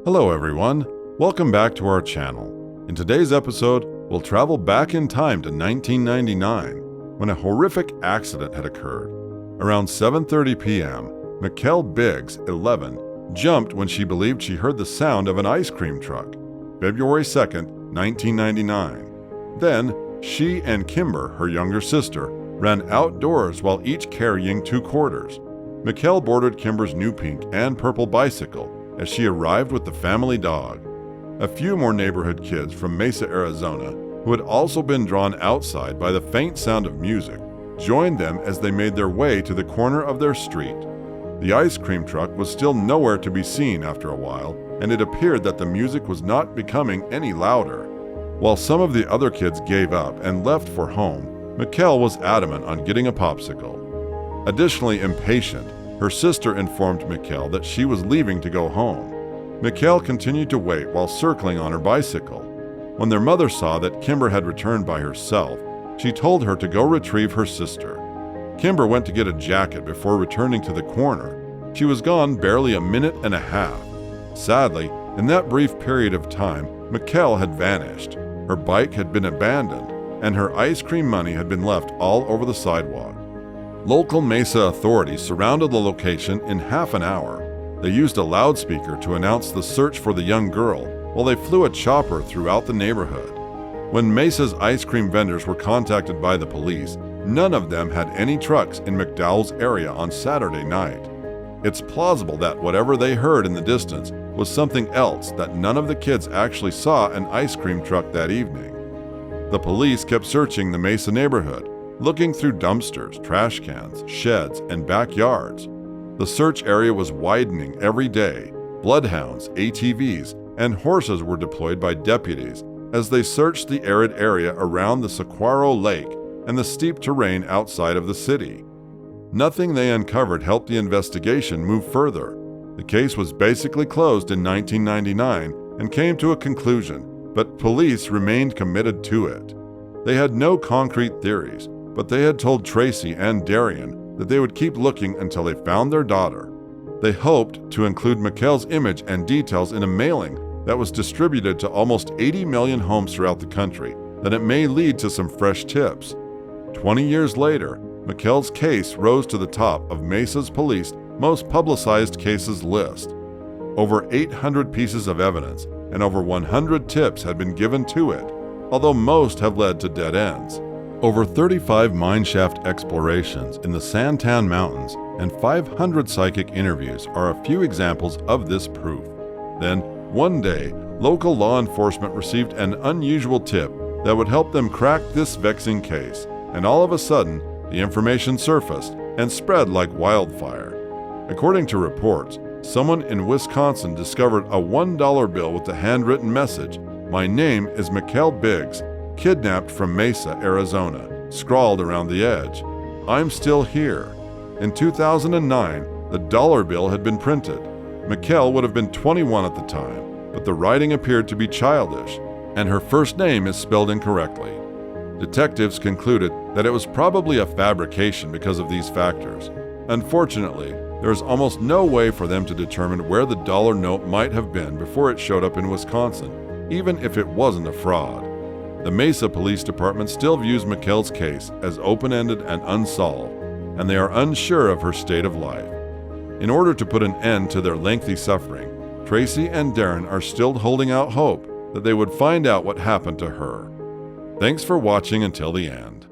Hello everyone, welcome back to our channel. In today's episode, we'll travel back in time to 1999 when a horrific accident had occurred. Around 7:30 p.m., Mikkel Biggs, 11, jumped when she believed she heard the sound of an ice cream truck. February 2nd, 1999. Then, she and Kimber, her younger sister, ran outdoors while each carrying 2 quarters. Mikkel boarded Kimber's new pink and purple bicycle as she arrived with the family dog. A few more neighborhood kids from Mesa, Arizona, who had also been drawn outside by the faint sound of music, joined them as they made their way to the corner of their street. The ice cream truck was still nowhere to be seen after a while, and it appeared that the music was not becoming any louder. While some of the other kids gave up and left for home, Mikkel was adamant on getting a popsicle. Additionally impatient, her sister informed Mikkel that she was leaving to go home. Mikkel continued to wait while circling on her bicycle. When their mother saw that Kimber had returned by herself, she told her to go retrieve her sister. Kimber went to get a jacket before returning to the corner. She was gone barely a minute and a half. Sadly, in that brief period of time, Mikkel had vanished. Her bike had been abandoned, and her ice cream money had been left all over the sidewalk. Local Mesa authorities surrounded the location in half an hour. They used a loudspeaker to announce the search for the young girl, while they flew a chopper throughout the neighborhood. When Mesa's ice cream vendors were contacted by the police, none of them had any trucks in McDowell's area on Saturday night. It's plausible that whatever they heard in the distance was something else, that none of the kids actually saw an ice cream truck that evening. The police kept searching the Mesa neighborhood, looking through dumpsters, trash cans, sheds, and backyards. The search area was widening every day. Bloodhounds, ATVs, and horses were deployed by deputies as they searched the arid area around the Saguaro Lake and the steep terrain outside of the city. Nothing they uncovered helped the investigation move further. The case was basically closed in 1999 and came to a conclusion, but police remained committed to it. They had no concrete theories, but they had told Tracy and Darian that they would keep looking until they found their daughter. They hoped to include Mikkel's image and details in a mailing that was distributed to almost 80 million homes throughout the country, that it may lead to some fresh tips. 20 years later, Mikkel's case rose to the top of Mesa's police most publicized cases list. Over 800 pieces of evidence and over 100 tips had been given to it, although most have led to dead ends. Over 35 mineshaft explorations in the Santan Mountains and 500 psychic interviews are a few examples of this proof. Then, one day, local law enforcement received an unusual tip that would help them crack this vexing case, and all of a sudden, the information surfaced and spread like wildfire. According to reports, someone in Wisconsin discovered a $1 bill with the handwritten message, "My name is Mikkel Biggs, kidnapped from Mesa, Arizona," scrawled around the edge. "I'm still here." In 2009, the dollar bill had been printed. Mikkel would have been 21 at the time, but the writing appeared to be childish, and her first name is spelled incorrectly. Detectives concluded that it was probably a fabrication because of these factors. Unfortunately, there is almost no way for them to determine where the dollar note might have been before it showed up in Wisconsin, even if it wasn't a fraud. The Mesa Police Department still views Mikkel's case as open-ended and unsolved, and they are unsure of her state of life. In order to put an end to their lengthy suffering, Tracy and Darren are still holding out hope that they would find out what happened to her. Thanks for watching until the end.